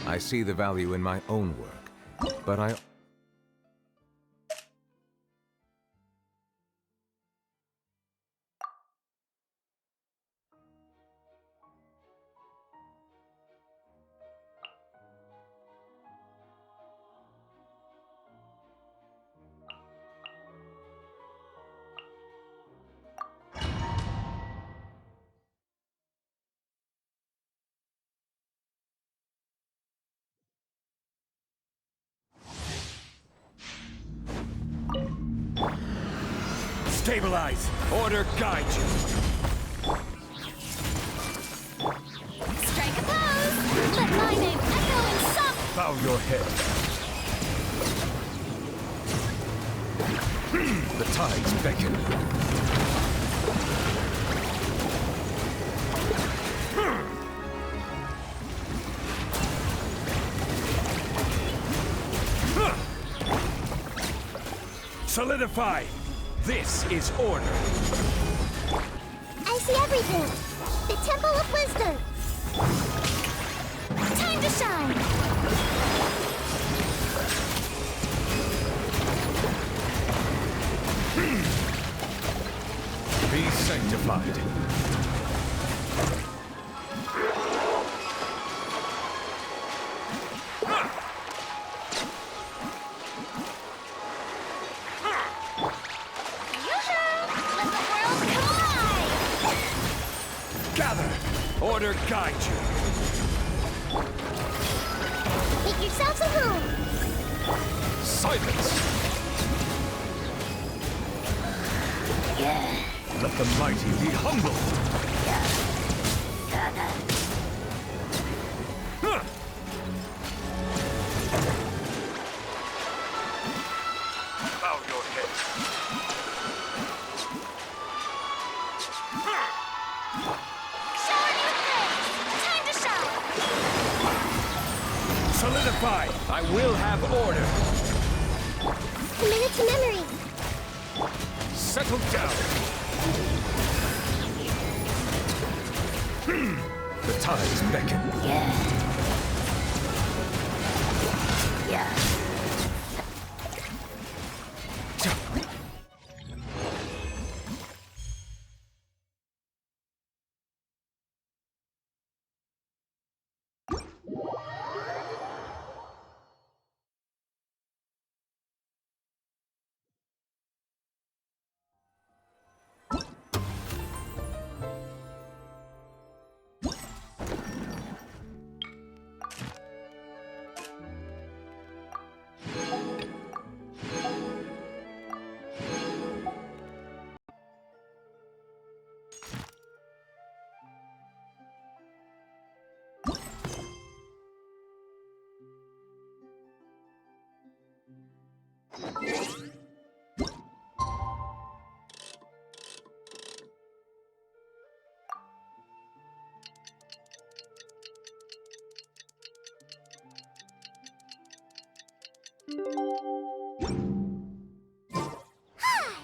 I see the value in my own work, but I... Stabilize! Order guide you! Strike a pose! Let my name echo in some... Bow your head. The tides beckon. Solidify! This is order! I see everything! The Temple of Wisdom! Time to shine! Be sanctified! order guide you. Make yourselves at home. Silence! Let the mighty be humble. Huh. Bow your head. Show her new face. Time to shine. Solidify! I will have order. Commit it to memory. Settle down. The tides beckon.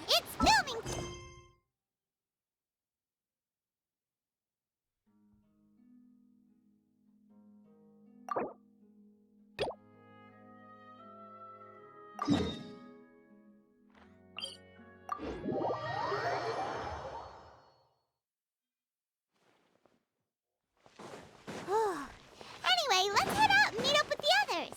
It's filming. Anyway, let's head out and meet up with the others.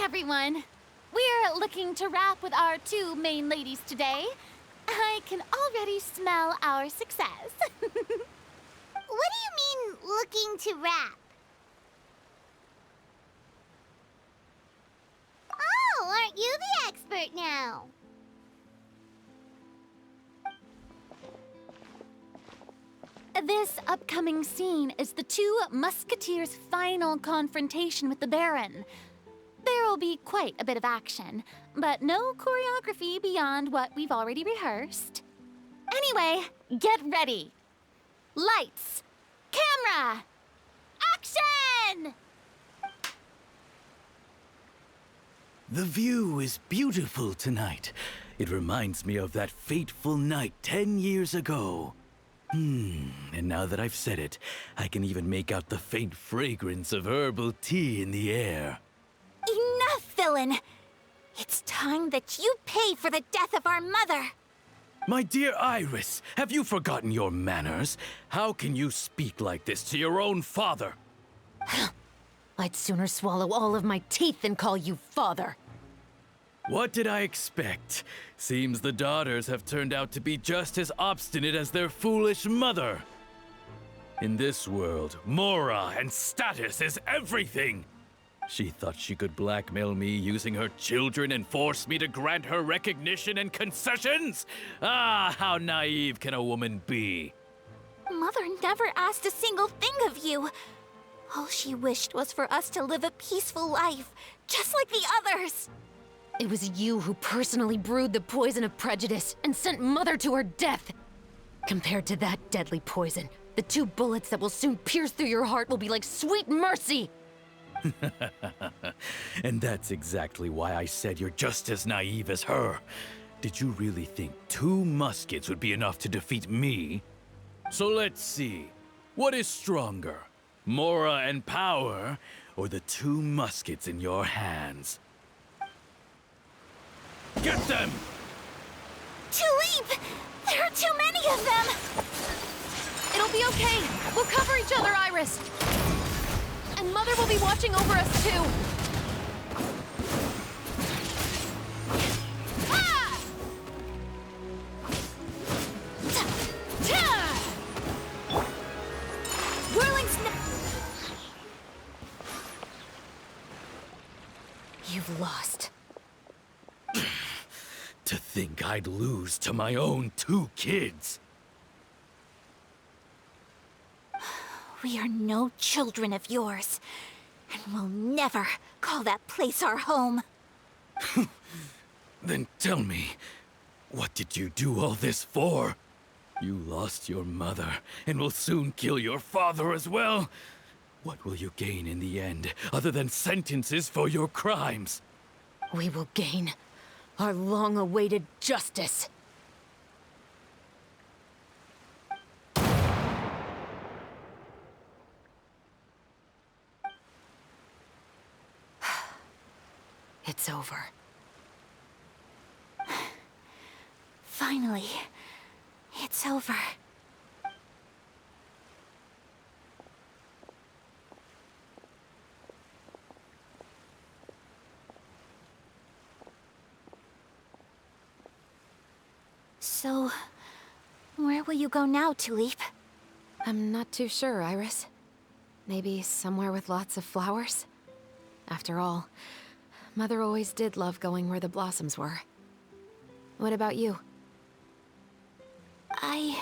Everyone, we're looking to wrap with our two main ladies today. I can already smell our success. What do you mean, looking to wrap? Oh, aren't you the expert now? This upcoming scene is the two Musketeers' final confrontation with the Baron. There will be quite a bit of action, but no choreography beyond what we've already rehearsed. Anyway, get ready. Lights, camera, action! The view is beautiful tonight. It reminds me of that fateful night 10 years ago. And now that I've said it, I can even make out the faint fragrance of herbal tea in the air. Enough, villain! It's time that you pay for the death of our mother! My dear Iris, have you forgotten your manners? How can you speak like this to your own father? I'd sooner swallow all of my teeth than call you father. What did I expect? Seems the daughters have turned out to be just as obstinate as their foolish mother. In this world, mora and status is everything. She thought she could blackmail me using her children and force me to grant her recognition and concessions? Ah, how naive can a woman be? Mother never asked a single thing of you. All she wished was for us to live a peaceful life, just like the others. It was you who personally brewed the poison of prejudice and sent Mother to her death. Compared to that deadly poison, the 2 bullets that will soon pierce through your heart will be like sweet mercy. And that's exactly why I said you're just as naive as her. Did you really think 2 muskets would be enough to defeat me? So let's see. What is stronger? Mora and power, or the 2 muskets in your hands? Get them! Tulip! There are too many of them! It'll be okay. We'll cover each other, Iris. And Mother will be watching over us, too. Ah! Whirling snap! You've lost. To think I'd lose to my own 2 kids. We are no children of yours, and we'll never call that place our home. Then tell me, what did you do all this for? You lost your mother, and will soon kill your father as well. What will you gain in the end, other than sentences for your crimes? We will gain our long-awaited justice. It's over. Finally, it's over. So, where will you go now, Tulip? I'm not too sure, Iris. Maybe somewhere with lots of flowers? After all, Mother always did love going where the blossoms were. What about you? I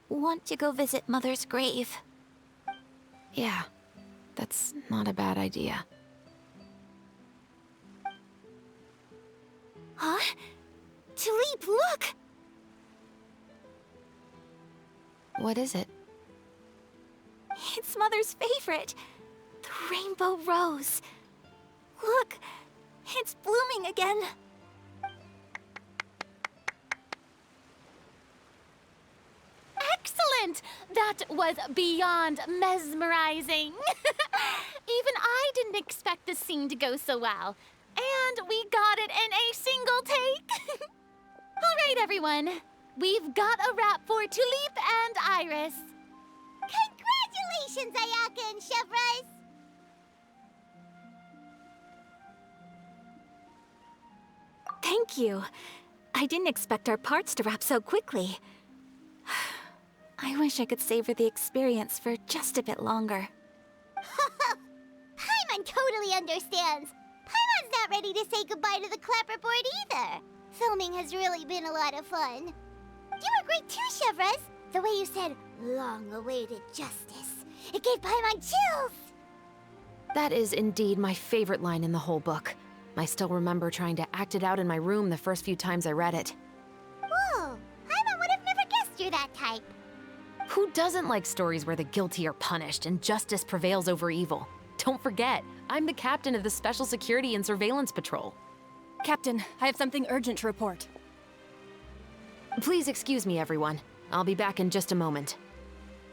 want to go visit Mother's grave. Yeah, that's not a bad idea. Huh? Tulip, look! What is it? It's Mother's favorite. The rainbow rose. Look, it's blooming again. Excellent! That was beyond mesmerizing. Even I didn't expect the scene to go so well. And we got it in a single take. All right, everyone. We've got a wrap for Tulip and Iris. Congratulations, Ayaka and Chevres! Thank you. I didn't expect our parts to wrap so quickly. I wish I could savor the experience for just a bit longer. Paimon totally understands. Paimon's not ready to say goodbye to the clapperboard either. Filming has really been a lot of fun. You were great too, Chevres. The way you said, long-awaited justice. It gave Paimon chills! That is indeed my favorite line in the whole book. I still remember trying to act it out in my room the first few times I read it. Whoa! Paimon would have never guessed you're that type. Who doesn't like stories where the guilty are punished and justice prevails over evil? Don't forget, I'm the captain of the Special Security and Surveillance Patrol. Captain, I have something urgent to report. Please excuse me, everyone. I'll be back in just a moment.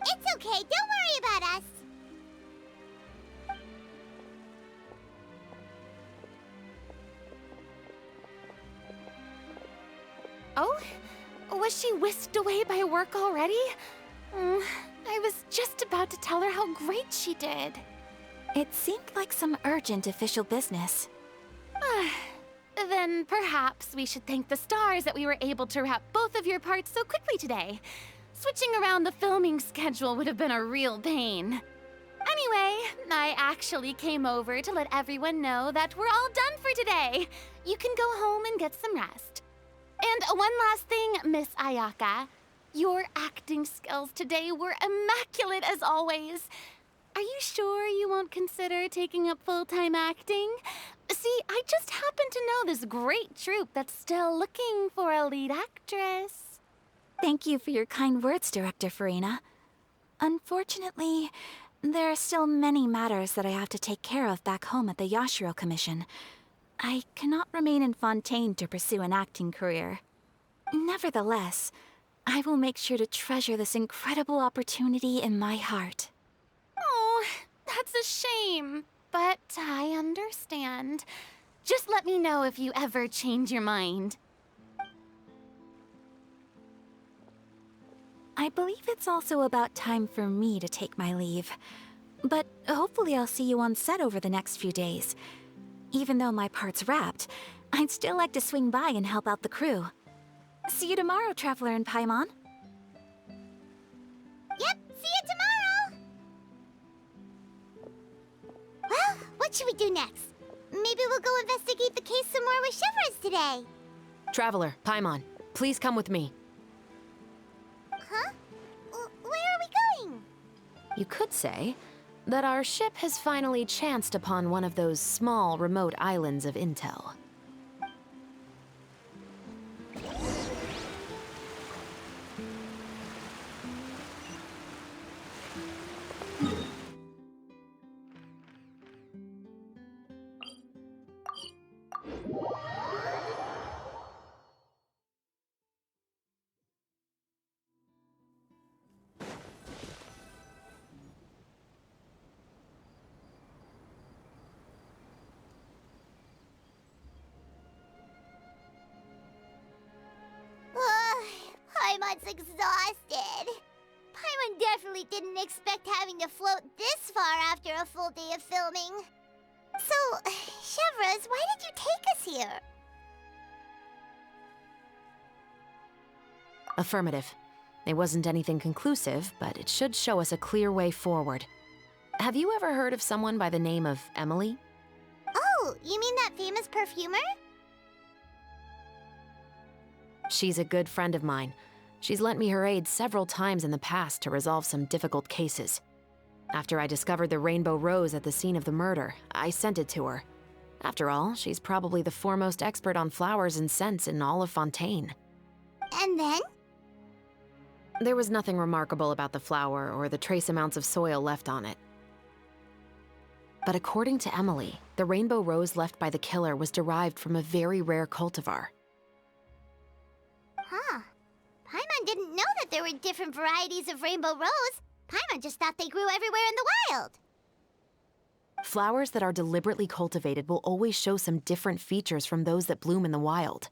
It's okay, don't worry about us. Oh? Was she whisked away by work already? I was just about to tell her how great she did. It seemed like some urgent official business. Then perhaps we should thank the stars that we were able to wrap both of your parts so quickly today. Switching around the filming schedule would have been a real pain. Anyway, I actually came over to let everyone know that we're all done for today. You can go home and get some rest. And one last thing, Miss Ayaka. Your acting skills today were immaculate as always. Are you sure you won't consider taking up full-time acting? See, I just happen to know this great troupe that's still looking for a lead actress. Thank you for your kind words, Director Farina. Unfortunately, there are still many matters that I have to take care of back home at the Yashiro Commission. I cannot remain in Fontaine to pursue an acting career. Nevertheless, I will make sure to treasure this incredible opportunity in my heart. Oh, that's a shame, but I understand. Just let me know if you ever change your mind. I believe it's also about time for me to take my leave. But hopefully I'll see you on set over the next few days. Even though my part's wrapped, I'd still like to swing by and help out the crew. See you tomorrow, Traveler and Paimon. Yep, see you tomorrow! Well, what should we do next? Maybe we'll go investigate the case some more with Chevres today. Traveler, Paimon, please come with me. Huh? Where are we going? You could say that our ship has finally chanced upon one of those small, remote islands of intel. Paimon's exhausted. Paimon definitely didn't expect having to float this far after a full day of filming. So, Chevres, why did you take us here? Affirmative. It wasn't anything conclusive, but it should show us a clear way forward. Have you ever heard of someone by the name of Emily? Oh, you mean that famous perfumer? She's a good friend of mine. She's lent me her aid several times in the past to resolve some difficult cases. After I discovered the rainbow rose at the scene of the murder, I sent it to her. After all, she's probably the foremost expert on flowers and scents in all of Fontaine. And then? There was nothing remarkable about the flower or the trace amounts of soil left on it. But according to Emily, the rainbow rose left by the killer was derived from a very rare cultivar. Huh. Paimon didn't know that there were different varieties of rainbow rose. Paimon just thought they grew everywhere in the wild. Flowers that are deliberately cultivated will always show some different features from those that bloom in the wild.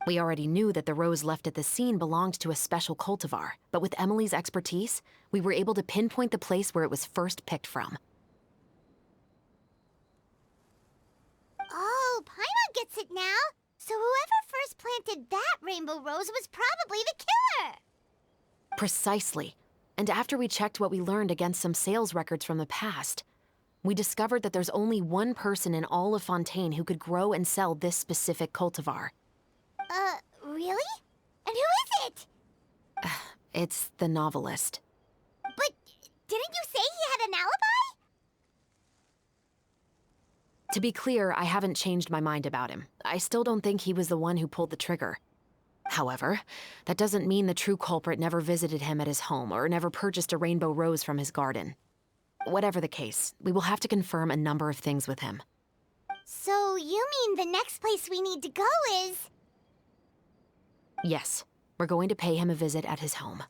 We already knew that the rose left at the scene belonged to a special cultivar, but with Emily's expertise, we were able to pinpoint the place where it was first picked from. Oh, Paimon gets it now. So whoever first planted that rainbow rose was probably the killer! Precisely. And after we checked what we learned against some sales records from the past, we discovered that there's only one person in all of Fontaine who could grow and sell this specific cultivar. Really? And who is it? It's the novelist. But didn't you say he had an alibi? To be clear, I haven't changed my mind about him. I still don't think he was the one who pulled the trigger. However, that doesn't mean the true culprit never visited him at his home or never purchased a rainbow rose from his garden. Whatever the case, we will have to confirm a number of things with him. So you mean the next place we need to go is... Yes, we're going to pay him a visit at his home.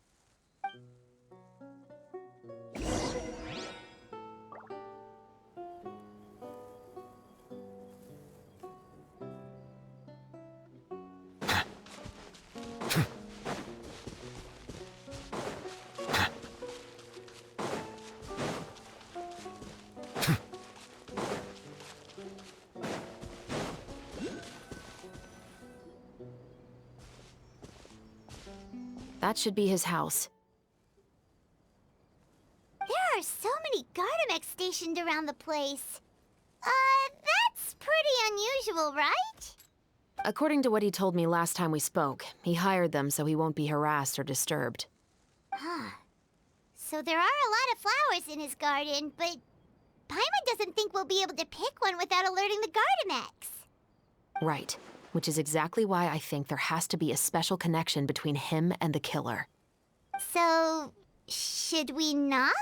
That should be his house. There are so many Gardamex stationed around the place. That's pretty unusual, right? According to what he told me last time we spoke, he hired them so he won't be harassed or disturbed. Huh. So there are a lot of flowers in his garden, but Paimon doesn't think we'll be able to pick one without alerting the Gardamex. Right. Which is exactly why I think there has to be a special connection between him and the killer. So, should we knock?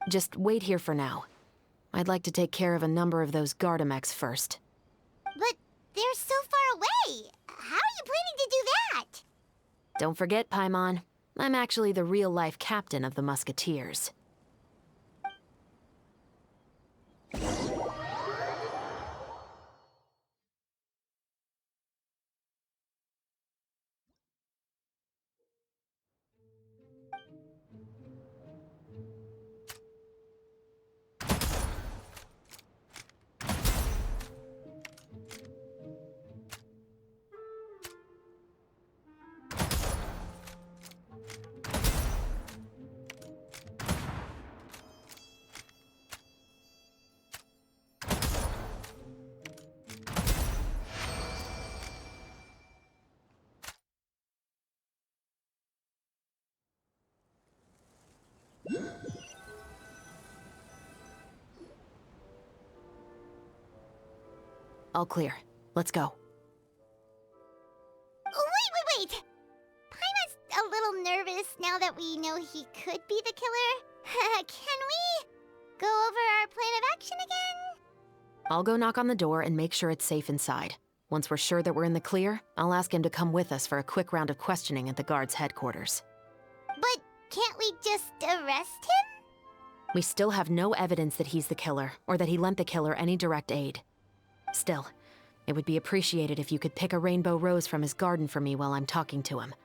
Just wait here for now. I'd like to take care of a number of those Gardamex first. But they're so far away. How are you planning to do that? Don't forget, Paimon, I'm actually the real-life captain of the Musketeers. All clear. Let's go. Wait! Paimon's a little nervous now that we know he could be the killer. Can we go over our plan of action again? I'll go knock on the door and make sure it's safe inside. Once we're sure that we're in the clear, I'll ask him to come with us for a quick round of questioning at the guard's headquarters. But can't we just arrest him? We still have no evidence that he's the killer, or that he lent the killer any direct aid. Still, it would be appreciated if you could pick a rainbow rose from his garden for me while I'm talking to him.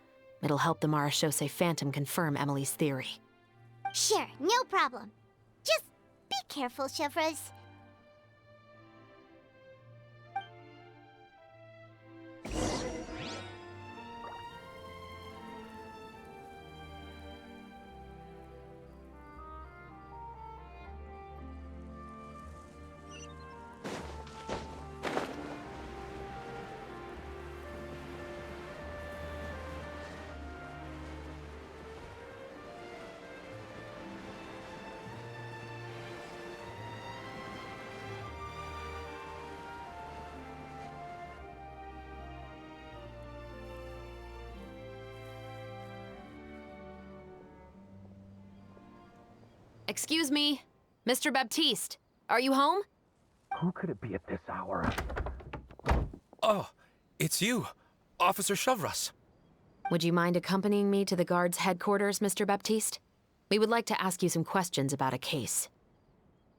It'll help the Marachose Phantom confirm Emily's theory. Sure, no problem. Just be careful, Chevres. Excuse me, Mr. Baptiste, are you home? Who could it be at this hour? Oh, it's you, Officer Chevres. Would you mind accompanying me to the guard's headquarters, Mr. Baptiste? We would like to ask you some questions about a case.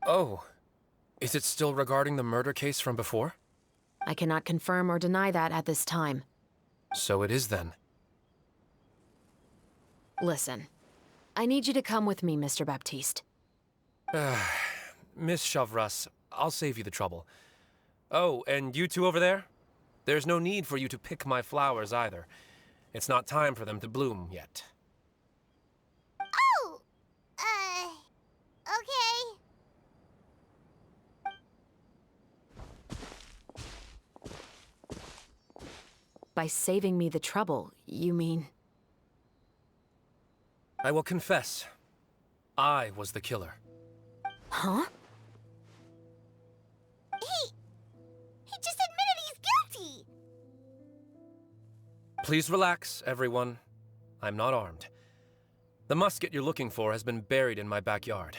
Oh, is it still regarding the murder case from before? I cannot confirm or deny that at this time. So it is then. Listen, I need you to come with me, Mr. Baptiste. Miss Chevres, I'll save you the trouble. Oh, and you two over there? There's no need for you to pick my flowers either. It's not time for them to bloom yet. Oh! Okay. By saving me the trouble, you mean... I will confess. I was the killer. Huh? He just admitted he's guilty! Please relax, everyone. I'm not armed. The musket you're looking for has been buried in my backyard.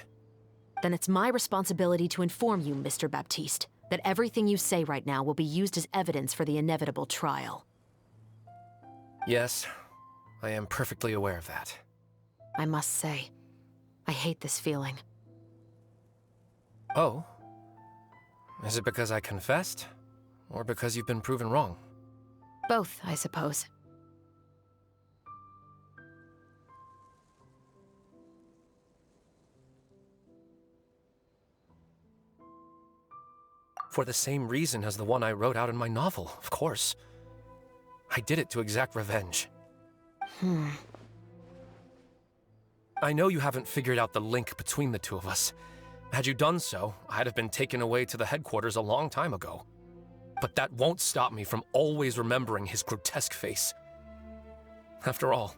Then it's my responsibility to inform you, Mr. Baptiste, that everything you say right now will be used as evidence for the inevitable trial. Yes, I am perfectly aware of that. I must say, I hate this feeling. Oh? Is it because I confessed? Or because you've been proven wrong? Both, I suppose. For the same reason as the one I wrote out in my novel, of course. I did it to exact revenge. I know you haven't figured out the link between the two of us. Had you done so, I'd have been taken away to the headquarters a long time ago. But that won't stop me from always remembering his grotesque face. After all,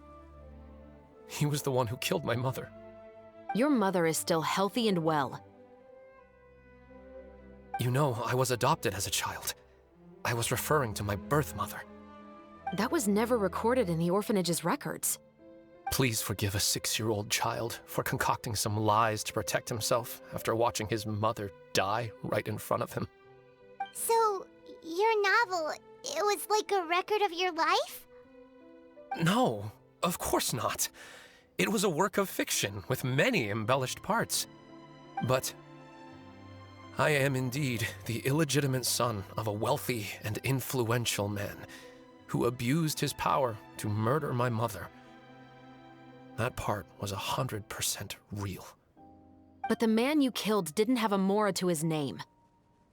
he was the one who killed my mother. Your mother is still healthy and well. You know, I was adopted as a child. I was referring to my birth mother. That was never recorded in the orphanage's records. Please forgive a 6-year-old child for concocting some lies to protect himself after watching his mother die right in front of him. So, your novel, it was like a record of your life? No, of course not. It was a work of fiction with many embellished parts. But I am indeed the illegitimate son of a wealthy and influential man who abused his power to murder my mother. That part was 100% real. But the man you killed didn't have a Mora to his name.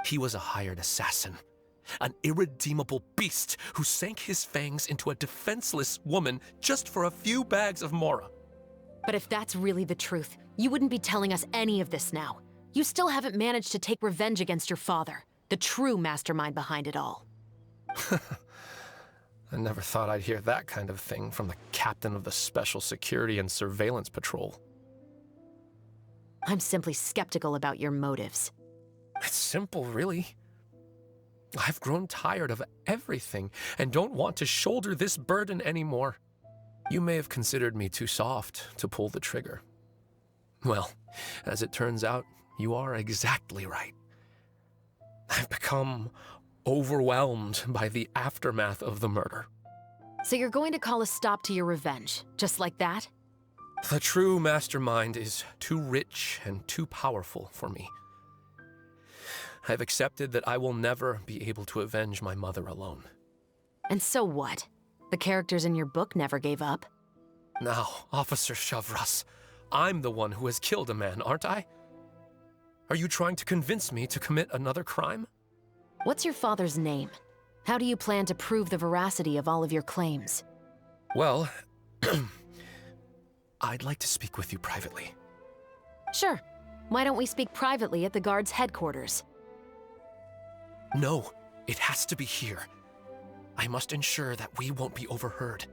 He was a hired assassin, an irredeemable beast who sank his fangs into a defenseless woman just for a few bags of Mora. But if that's really the truth, you wouldn't be telling us any of this now. You still haven't managed to take revenge against your father, the true mastermind behind it all. I never thought I'd hear that kind of thing from the captain of the Special Security and Surveillance Patrol. I'm simply skeptical about your motives. It's simple, really. I've grown tired of everything and don't want to shoulder this burden anymore. You may have considered me too soft to pull the trigger. Well, as it turns out, you are exactly right. I've become overwhelmed by the aftermath of the murder. So you're going to call a stop to your revenge, just like that? The true mastermind is too rich and too powerful for me. I've accepted that I will never be able to avenge my mother alone. And so what? The characters in your book never gave up. Now, Officer Chavras, I'm the one who has killed a man, aren't I? Are you trying to convince me to commit another crime? What's your father's name? How do you plan to prove the veracity of all of your claims? Well, I'd like to speak with you privately. Sure. Why don't we speak privately at the guard's headquarters? No, it has to be here. I must ensure that we won't be overheard.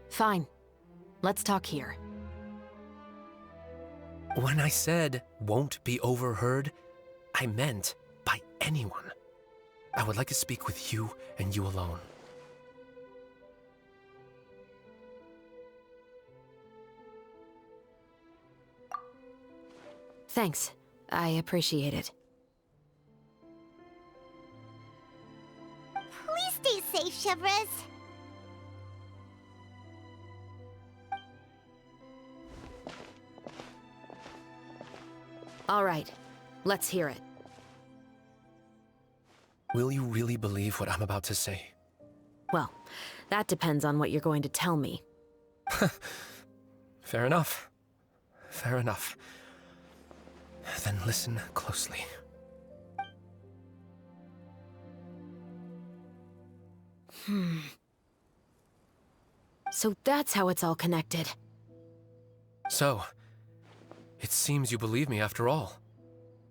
Fine. Let's talk here. When I said won't be overheard, I meant by anyone. I would like to speak with you and you alone. Thanks. I appreciate it. Please stay safe, Chevres. All right. Let's hear it. Will you really believe what I'm about to say? Well, that depends on what you're going to tell me. Fair enough. Fair enough. Then listen closely. So that's how it's all connected. So, it seems you believe me after all.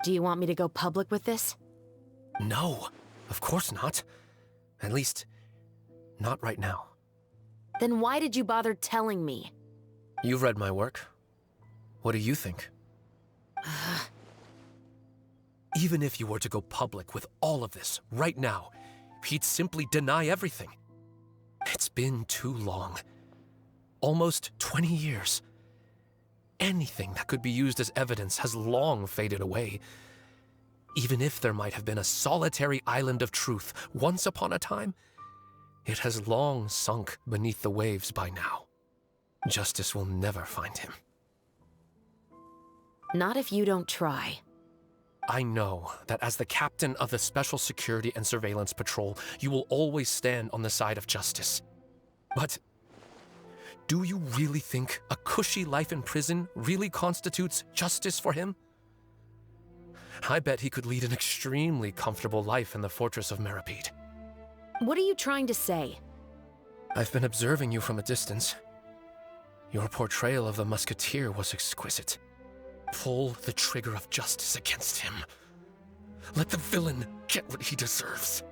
Do you want me to go public with this? No, of course not. At least, not right now. Then why did you bother telling me? You've read my work. What do you think? Even if you were to go public with all of this right now, he'd simply deny everything. It's been too long. Almost 20 years. Anything that could be used as evidence has long faded away. Even if there might have been a solitary island of truth once upon a time, it has long sunk beneath the waves by now. Justice will never find him. Not if you don't try. I know that as the captain of the Special Security and Surveillance Patrol, you will always stand on the side of justice. But do you really think a cushy life in prison really constitutes justice for him? I bet he could lead an extremely comfortable life in the fortress of Meripede. What are you trying to say? I've been observing you from a distance. Your portrayal of the Musketeer was exquisite. Pull the trigger of justice against him. Let the villain get what he deserves.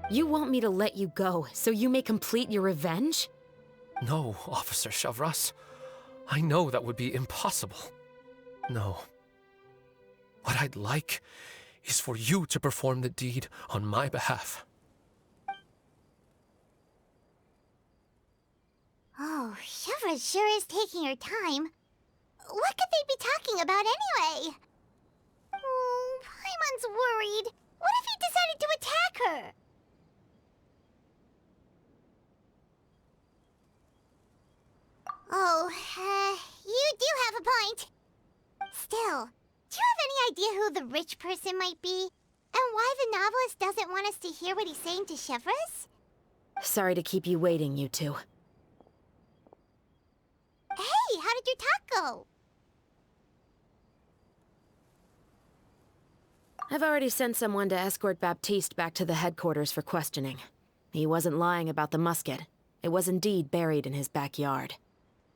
You want me to let you go so you may complete your revenge? No, Officer Shavras. I know that would be impossible. No. What I'd like is for you to perform the deed on my behalf. Oh, Shavra sure is taking her time. What could they be talking about anyway? Oh, Paimon's worried. What if he decided to attack her? Oh, you do have a point. Still, do you have any idea who the rich person might be? And why the novelist doesn't want us to hear what he's saying to Shavras? Sorry to keep you waiting, you two. Hey, how did your talk go? I've already sent someone to escort Baptiste back to the headquarters for questioning. He wasn't lying about the musket. It was indeed buried in his backyard.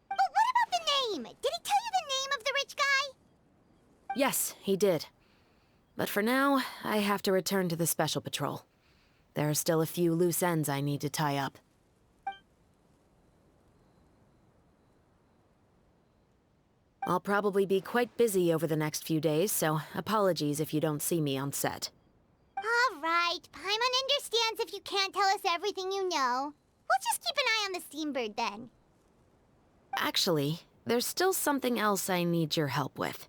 But what about the name? Did he tell you the name of the rich guy? Yes, he did. But for now, I have to return to the Special Patrol. There are still a few loose ends I need to tie up. I'll probably be quite busy over the next few days, so apologies if you don't see me on set. All right, Paimon understands if you can't tell us everything you know. We'll just keep an eye on the Steambird then. Actually, there's still something else I need your help with.